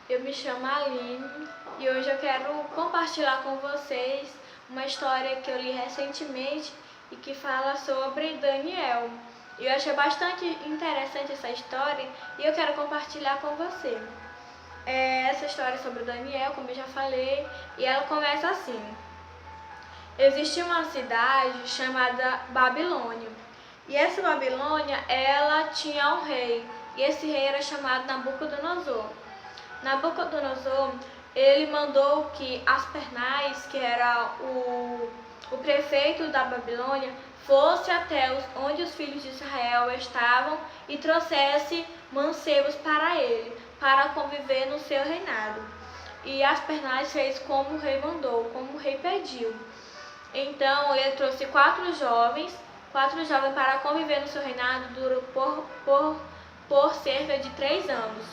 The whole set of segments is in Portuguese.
Eu me chamo Aline e hoje eu quero compartilhar com vocês uma história que eu li recentemente e que fala sobre Daniel. Eu achei bastante interessante essa história e eu quero compartilhar com você. Essa história é sobre Daniel, como eu já falei, e ela começa assim. Existia uma cidade chamada Babilônia. E essa Babilônia, ela tinha um rei, e esse rei era chamado Nabucodonosor. Nabucodonosor, ele mandou que Aspernais, que era o prefeito da Babilônia, fosse até onde os filhos de Israel estavam e trouxesse mancebos para ele, para conviver no seu reinado. E Aspernais fez como o rei mandou, como o rei pediu. Então ele trouxe quatro jovens para conviver no seu reinado por cerca de 3 anos.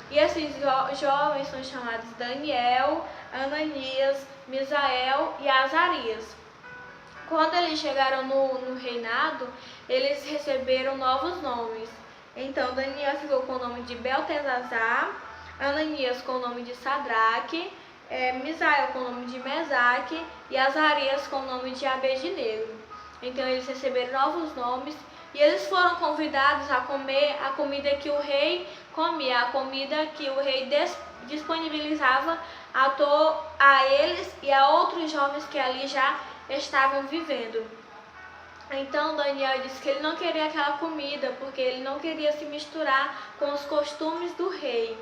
E esses jovens são chamados Daniel, Ananias, Misael e Azarias. Quando eles chegaram no reinado, eles receberam novos nomes. Então Daniel ficou com o nome de Beltesazar, Ananias com o nome de Sadraque, Misael com o nome de Mesaque e Azarias com o nome de Abednego. Então eles receberam novos nomes e eles foram convidados a comer a comida que o rei comia, a comida que o rei disponibilizava a eles e a outros jovens que ali já estavam vivendo. Então Daniel disse que ele não queria aquela comida porque ele não queria se misturar com os costumes do rei.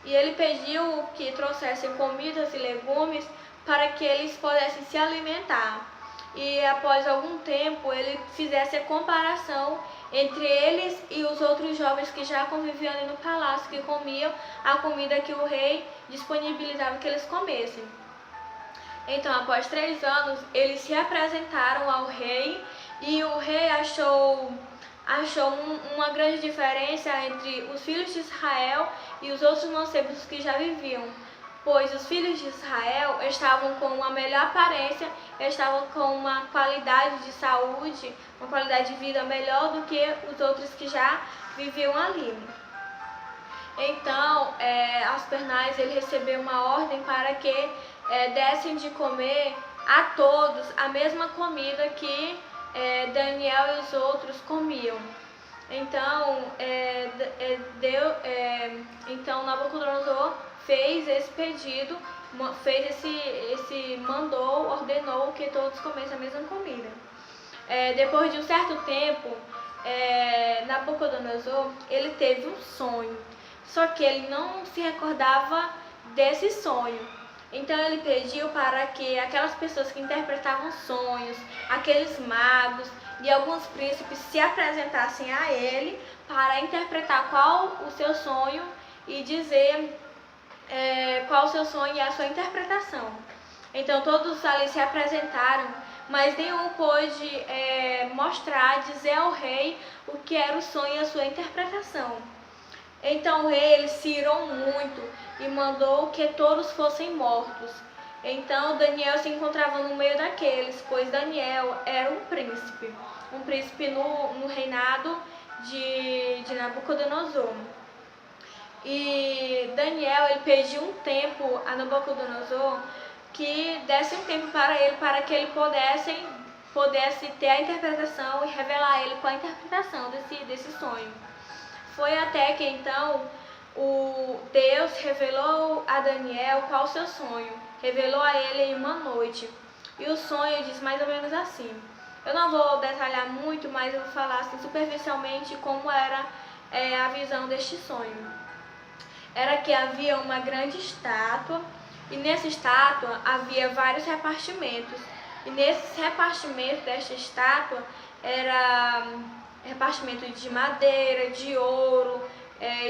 E ele pediu que trouxessem comidas e legumes para que eles pudessem se alimentar. E após algum tempo ele fizesse a comparação entre eles e os outros jovens que já conviviam ali no palácio, que comiam a comida que o rei disponibilizava que eles comessem. Então, após 3 anos, eles se apresentaram ao rei e o rei achou uma grande diferença entre os filhos de Israel e os outros mancebos que já viviam, pois os filhos de Israel estavam com uma melhor aparência, estavam com uma qualidade de saúde, uma qualidade de vida melhor do que os outros que já viviam ali. Então, Aspernais ele recebeu uma ordem para que dessem de comer a todos a mesma comida que Daniel e os outros comiam. Então Nabucodonosor fez esse pedido, ordenou que todos comessem a mesma comida. Depois de um certo tempo, Nabucodonosor ele teve um sonho, só que ele não se recordava desse sonho. Então ele pediu para que aquelas pessoas que interpretavam sonhos, aqueles magos e alguns príncipes se apresentassem a ele para interpretar qual o seu sonho e dizer qual o seu sonho e a sua interpretação. Então todos ali se apresentaram, mas nenhum pôde dizer ao rei o que era o sonho e a sua interpretação. Então o rei ele se irou muito e mandou que todos fossem mortos. Então Daniel se encontrava no meio daqueles, pois Daniel era um príncipe no reinado de Nabucodonosor. E Daniel ele pediu um tempo a Nabucodonosor que desse um tempo para ele, para que ele pudesse ter a interpretação e revelar a ele qual a interpretação desse sonho. Foi até que então o Deus revelou a Daniel qual o seu sonho, revelou a ele em uma noite. E o sonho diz mais ou menos assim. Eu não vou detalhar muito, mas eu vou falar assim, superficialmente como era a visão deste sonho. Era que havia uma grande estátua e nessa estátua havia vários repartimentos. E nesses repartimentos desta estátua era repartimento de madeira, de ouro,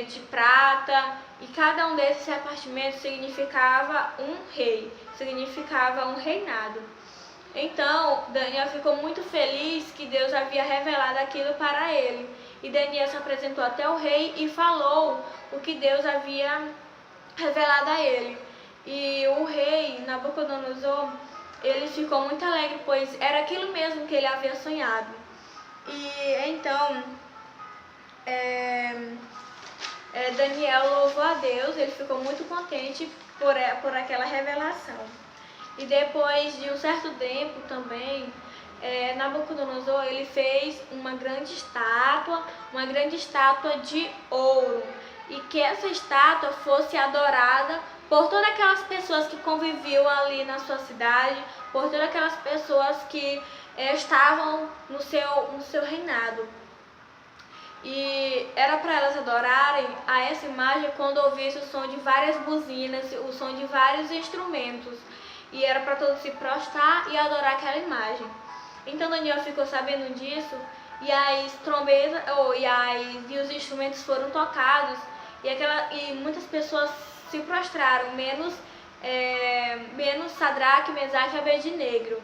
de prata, e cada um desses repartimentos significava um rei, significava um reinado. Então Daniel ficou muito feliz que Deus havia revelado aquilo para ele. E Daniel se apresentou até o rei e falou o que Deus havia revelado a ele. E o rei Nabucodonosor, ele ficou muito alegre, pois era aquilo mesmo que ele havia sonhado. E então Daniel louvou a Deus, ele ficou muito contente por aquela revelação. E depois de um certo tempo também, Nabucodonosor ele fez uma grande estátua de ouro, e que essa estátua fosse adorada por todas aquelas pessoas que conviviam ali na sua cidade, por todas aquelas pessoas que estavam no seu reinado. E era para elas adorarem a essa imagem quando ouvissem o som de várias buzinas, o som de vários instrumentos. E era para todos se prostrar e adorar aquela imagem. Então Daniel ficou sabendo disso, e as trombetas e os instrumentos foram tocados, e muitas pessoas se prostraram, menos Sadraque, Mesaque e Abednego.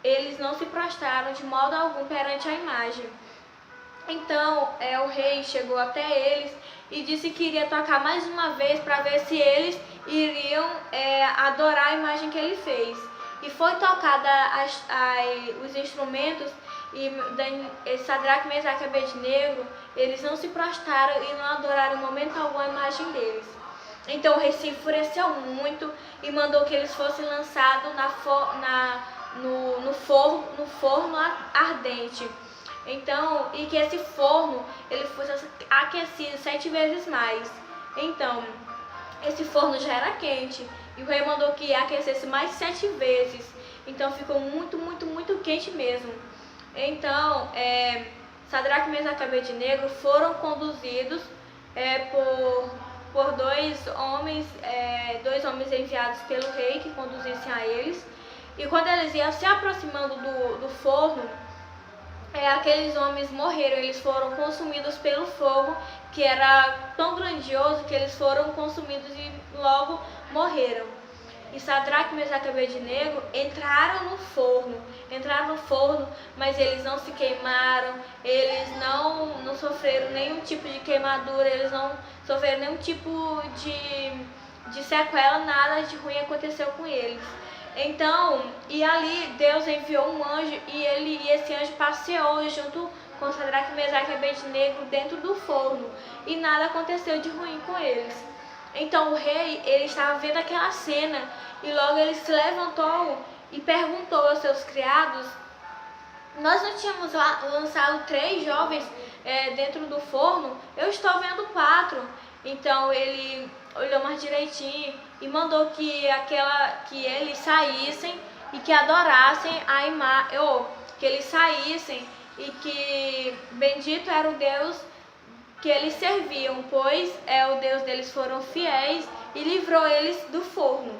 Eles não se prostraram de modo algum perante a imagem. Então o rei chegou até eles e disse que iria tocar mais uma vez para ver se eles iriam adorar a imagem que ele fez. E foi tocada os instrumentos, e Sadraque, Mesaque e Abednego, eles não se prostraram e não adoraram em momento algum a imagem deles. Então o rei se enfureceu muito e mandou que eles fossem lançados no forno ardente. Então, e que esse forno ele fosse aquecido 7 vezes mais. Então, esse forno já era quente, e o rei mandou que aquecesse mais 7 vezes. Então ficou muito, muito, muito quente mesmo. Então, Sadraque, Mesaque e Abednego foram conduzidos por dois homens enviados pelo rei que conduzissem a eles. E quando eles iam se aproximando do forno, aqueles homens morreram. Eles foram consumidos pelo fogo, que era tão grandioso que eles foram consumidos e logo morreram. E Sadraque, Mesaque e Abednego entraram no forno, mas eles não se queimaram, eles não sofreram nenhum tipo de queimadura, eles não sofreram nenhum tipo de sequela, nada de ruim aconteceu com eles. Então, e ali Deus enviou um anjo, e esse anjo passeou junto com Sadraque, Mesaque e Abednego dentro do forno, e nada aconteceu de ruim com eles. Então o rei ele estava vendo aquela cena, e logo ele se levantou e perguntou aos seus criados: nós não tínhamos lançado 3 jovens dentro do forno? Eu estou vendo 4. Então ele olhou mais direitinho e mandou que eles saíssem e que adorassem a imagem, que eles saíssem, e que bendito era o Deus que eles serviam, pois o Deus deles foram fiéis e livrou eles do forno.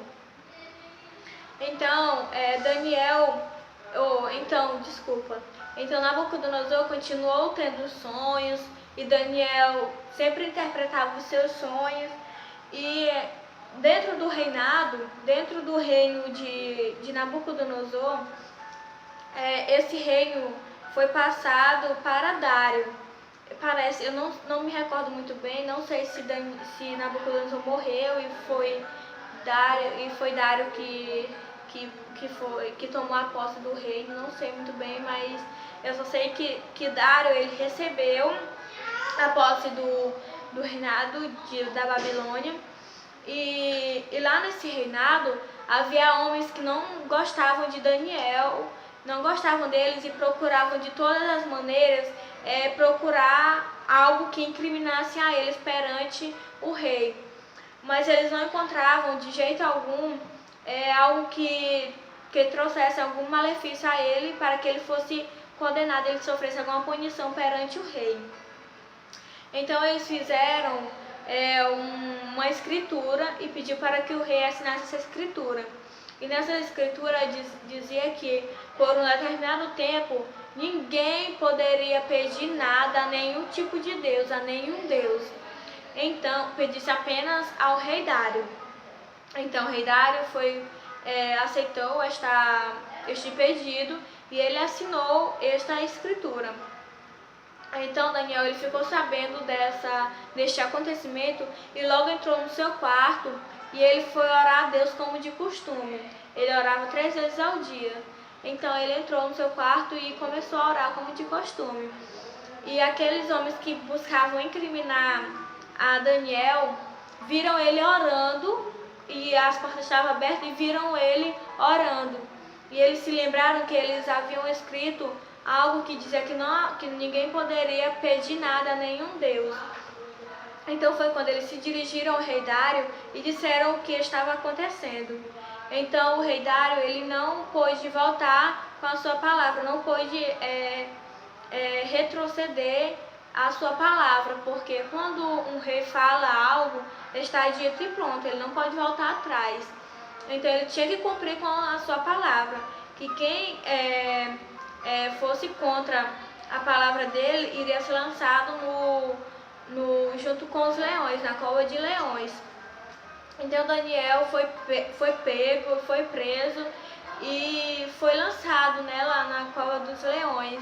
Então Então Nabucodonosor continuou tendo sonhos, e Daniel sempre interpretava os seus sonhos. E dentro do reino de Nabucodonosor, esse reino foi passado para Dário. Parece, eu não me recordo muito bem, não sei se Nabucodonosor morreu e foi Dário que tomou a posse do reino, não sei muito bem, mas eu só sei que Dário ele recebeu a posse do reinado da Babilônia, e lá nesse reinado havia homens que não gostavam de Daniel, não gostavam deles, e procuravam de todas as maneiras procurar algo que incriminasse a eles perante o rei. Mas eles não encontravam de jeito algum algo que trouxesse algum malefício a ele, para que ele fosse condenado, ele sofresse alguma punição perante o rei. Então eles fizeram uma escritura e pediu para que o rei assinasse essa escritura. E nessa escritura dizia que por um determinado tempo ninguém poderia pedir nada a nenhum tipo de Deus, a nenhum Deus. Então pedisse apenas ao rei Dário. Então o rei Dário aceitou este pedido, e ele assinou esta escritura. Então Daniel ele ficou sabendo deste acontecimento, e logo entrou no seu quarto, e ele foi orar a Deus como de costume. Ele orava 3 vezes ao dia. Então ele entrou no seu quarto e começou a orar como de costume. E aqueles homens que buscavam incriminar a Daniel, viram ele orando, e as portas estavam abertas e viram ele orando. E eles se lembraram que eles haviam escrito algo que dizia que ninguém poderia pedir nada a nenhum Deus. Então foi quando eles se dirigiram ao rei Dário e disseram o que estava acontecendo. Então o rei Dário, ele não pôde voltar com a sua palavra, não pôde retroceder a sua palavra, porque quando um rei fala algo, está dito e pronto, ele não pode voltar atrás. Então ele tinha que cumprir com a sua palavra, que quem fosse contra a palavra dele iria ser lançado junto com os leões, na cova de leões. Então Daniel foi pego, foi preso e foi lançado, né, lá na cova dos leões.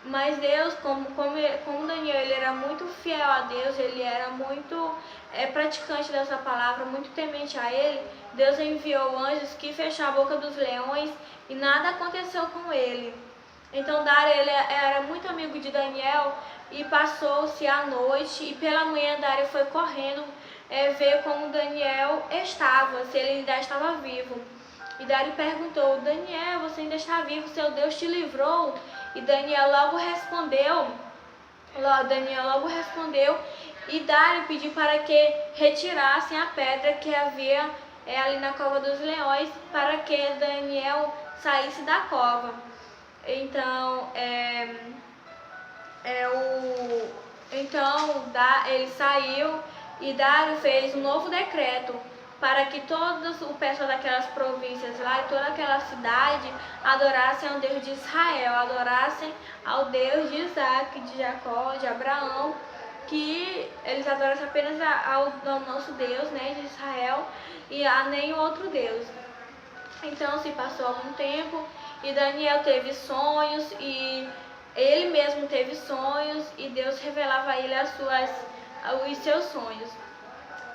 Mas Deus, como Daniel, ele era muito fiel a Deus, ele era muito praticante dessa palavra, muito temente a ele, Deus enviou anjos que fecharam a boca dos leões e nada aconteceu com ele. Então Dário, ele era muito amigo de Daniel e passou-se a noite, e pela manhã Dário foi correndo ver como Daniel estava, se ele ainda estava vivo. E Dário perguntou: Daniel, você ainda está vivo? Seu Deus te livrou? E Daniel logo respondeu, e Dário pediu para que retirassem a pedra que havia ali na cova dos leões, para que Daniel saísse da cova. Então, ele saiu, e Dário fez um novo decreto para que todo o pessoal daquelas províncias lá e toda aquela cidade adorassem ao Deus de Israel, adorassem ao Deus de Isaac, de Jacó, de Abraão, que eles adorassem apenas ao nosso Deus, né, de Israel, e a nenhum outro Deus. Então se passou algum tempo e Daniel teve sonhos, e ele mesmo teve sonhos, e Deus revelava a ele os seus sonhos.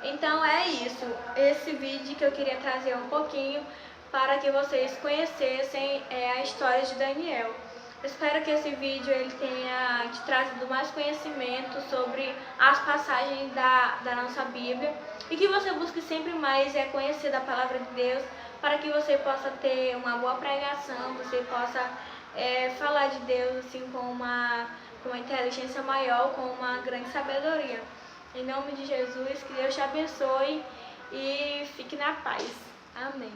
Então é isso, esse vídeo que eu queria trazer um pouquinho para que vocês conhecessem a história de Daniel. Espero que esse vídeo ele tenha te trazido mais conhecimento sobre as passagens da nossa Bíblia, e que você busque sempre mais conhecer da palavra de Deus, para que você possa ter uma boa pregação, você possa falar de Deus assim com uma inteligência maior, com uma grande sabedoria. Em nome de Jesus, que Deus te abençoe e fique na paz. Amém.